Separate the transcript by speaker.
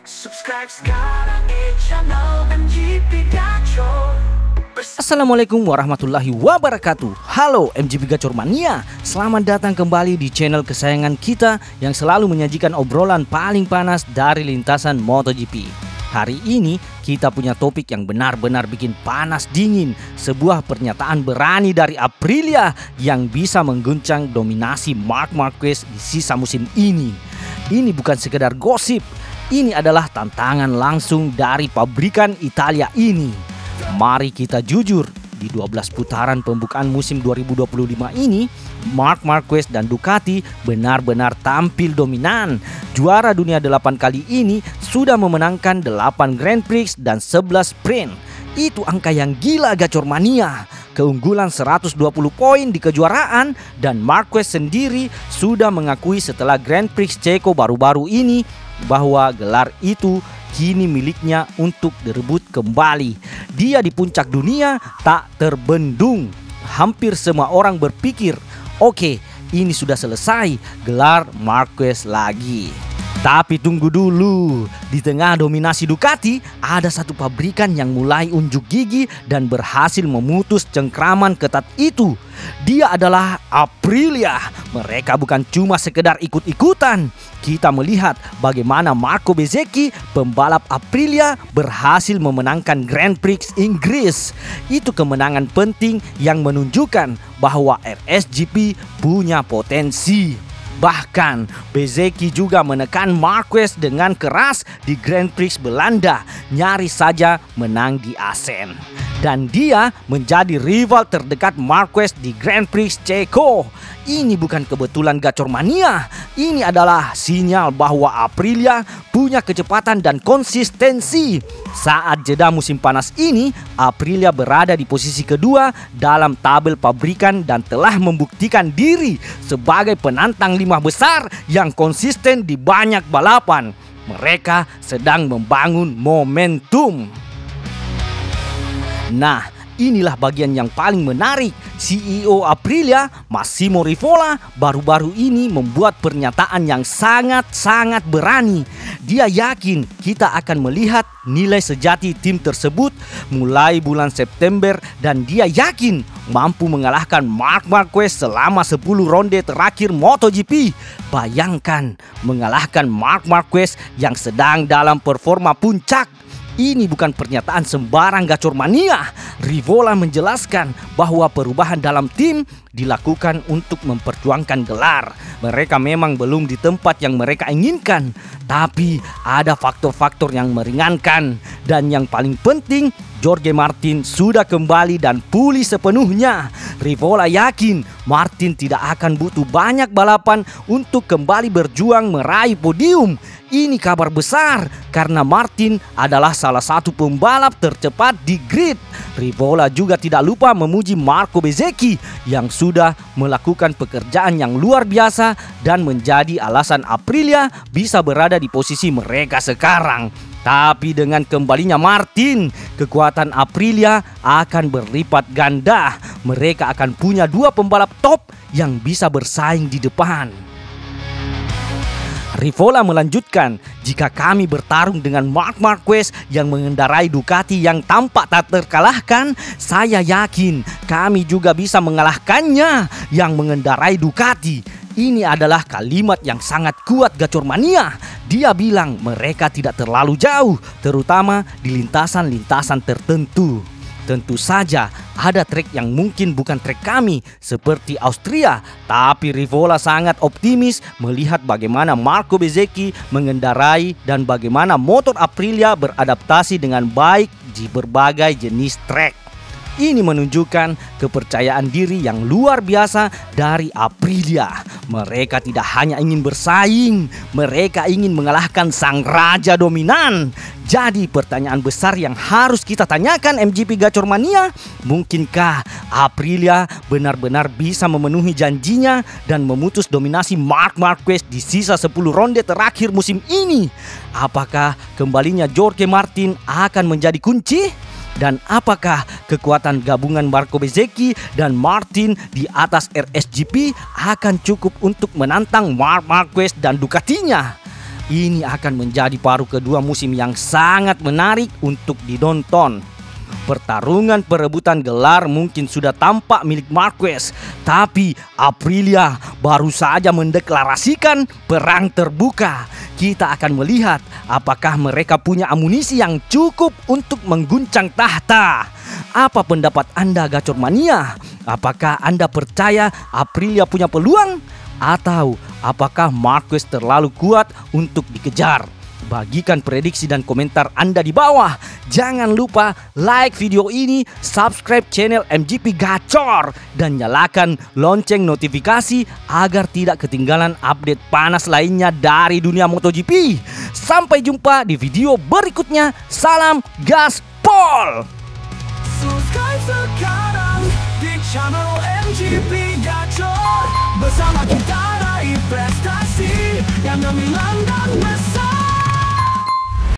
Speaker 1: Subscribe sekarang di channel MGP Gacor.
Speaker 2: Assalamualaikum warahmatullahi wabarakatuh. Halo MGP Gacor Mania, selamat datang kembali di channel kesayangan kita yang selalu menyajikan obrolan paling panas dari lintasan MotoGP. Hari ini kita punya topik yang benar-benar bikin panas dingin. Sebuah pernyataan berani dari Aprilia yang bisa mengguncang dominasi Marc Marquez di sisa musim ini. Ini bukan sekedar gosip, ini adalah tantangan langsung dari pabrikan Italia ini. Mari kita jujur, di 12 putaran pembukaan musim 2025 ini, Marc Marquez dan Ducati benar-benar tampil dominan. Juara dunia 8 kali ini sudah memenangkan 8 Grand Prix dan 11 sprint. Itu angka yang gila Gacor Mania. Keunggulan 120 poin di kejuaraan, dan Marquez sendiri sudah mengakui setelah Grand Prix Ceko baru-baru ini bahwa gelar itu kini miliknya untuk direbut kembali. Dia di puncak dunia tak terbendung. Hampir semua orang berpikir, oke, ini sudah selesai, gelar Marquez lagi. Tapi tunggu dulu, di tengah dominasi Ducati ada satu pabrikan yang mulai unjuk gigi dan berhasil memutus cengkraman ketat itu. Dia adalah Aprilia. Mereka bukan cuma sekedar ikut-ikutan. Kita melihat bagaimana Marco Bezzecchi, pembalap Aprilia, berhasil memenangkan Grand Prix Inggris. Itu kemenangan penting yang menunjukkan bahwa RSGP punya potensi. Bahkan Bezzecchi juga menekan Marquez dengan keras di Grand Prix Belanda, nyaris saja menang di Assen. Dan dia menjadi rival terdekat Marquez di Grand Prix Ceko. Ini bukan kebetulan Gacor Mania. Ini adalah sinyal bahwa Aprilia punya kecepatan dan konsistensi. Saat jeda musim panas ini, Aprilia berada di posisi kedua dalam tabel pabrikan dan telah membuktikan diri sebagai penantang 5 besar yang konsisten di banyak balapan. Mereka sedang membangun momentum. Nah, inilah bagian yang paling menarik. CEO Aprilia, Massimo Rivola, baru-baru ini membuat pernyataan yang sangat-sangat berani. Dia yakin kita akan melihat nilai sejati tim tersebut mulai bulan September, dan dia yakin mampu mengalahkan Marc Marquez selama 10 ronde terakhir MotoGP. Bayangkan mengalahkan Marc Marquez yang sedang dalam performa puncak. Ini bukan pernyataan sembarang Gacor Mania. Rivola menjelaskan bahwa perubahan dalam tim dilakukan untuk memperjuangkan gelar. Mereka memang belum di tempat yang mereka inginkan, tapi ada faktor-faktor yang meringankan. Dan yang paling penting, Jorge Martin sudah kembali dan pulih sepenuhnya. Rivola yakin Martin tidak akan butuh banyak balapan untuk kembali berjuang meraih podium. Ini kabar besar karena Martin adalah salah satu pembalap tercepat di grid. Rivola juga tidak lupa memuji Marco Bezzecchi yang sudah melakukan pekerjaan yang luar biasa dan menjadi alasan Aprilia bisa berada di posisi mereka sekarang. Tapi dengan kembalinya Martin, kekuatan Aprilia akan berlipat ganda. Mereka akan punya 2 pembalap top yang bisa bersaing di depan. Rivola melanjutkan, jika kami bertarung dengan Marc Marquez yang mengendarai Ducati yang tampak tak terkalahkan, saya yakin kami juga bisa mengalahkannya yang mengendarai Ducati. Ini adalah kalimat yang sangat kuat Gacor Mania. Dia bilang mereka tidak terlalu jauh, terutama di lintasan-lintasan tertentu. Tentu saja ada trek yang mungkin bukan trek kami seperti Austria, tapi Rivola sangat optimis melihat bagaimana Marco Bezzecchi mengendarai dan bagaimana motor Aprilia beradaptasi dengan baik di berbagai jenis trek. Ini menunjukkan kepercayaan diri yang luar biasa dari Aprilia. Mereka tidak hanya ingin bersaing, mereka ingin mengalahkan sang raja dominan. Jadi pertanyaan besar yang harus kita tanyakan MGP Gacor Mania, mungkinkah Aprilia benar-benar bisa memenuhi janjinya dan memutus dominasi Marc Marquez di sisa 10 ronde terakhir musim ini? Apakah kembalinya Jorge Martin akan menjadi kunci? Dan apakah kekuatan gabungan Marco Bezzecchi dan Martin di atas RSGP akan cukup untuk menantang Marc Marquez dan Ducatinya? ini akan menjadi paruh kedua musim yang sangat menarik untuk ditonton. Pertarungan perebutan gelar mungkin sudah tampak milik Marquez, tapi Aprilia baru saja mendeklarasikan perang terbuka. Kita akan melihat apakah mereka punya amunisi yang cukup untuk mengguncang tahta. Apa pendapat Anda, Gacor Mania? Apakah Anda percaya Aprilia punya peluang? Atau apakah Marquez terlalu kuat untuk dikejar? Bagikan prediksi dan komentar Anda di bawah. Jangan lupa like video ini, subscribe channel MGP Gacor, dan nyalakan lonceng notifikasi agar tidak ketinggalan update panas lainnya dari dunia MotoGP. Sampai jumpa di video berikutnya. Salam gaspol!
Speaker 1: Subscribe sekarang di channel MGP Gacor. Bersama kita raih prestasi yang gemilang dan besar.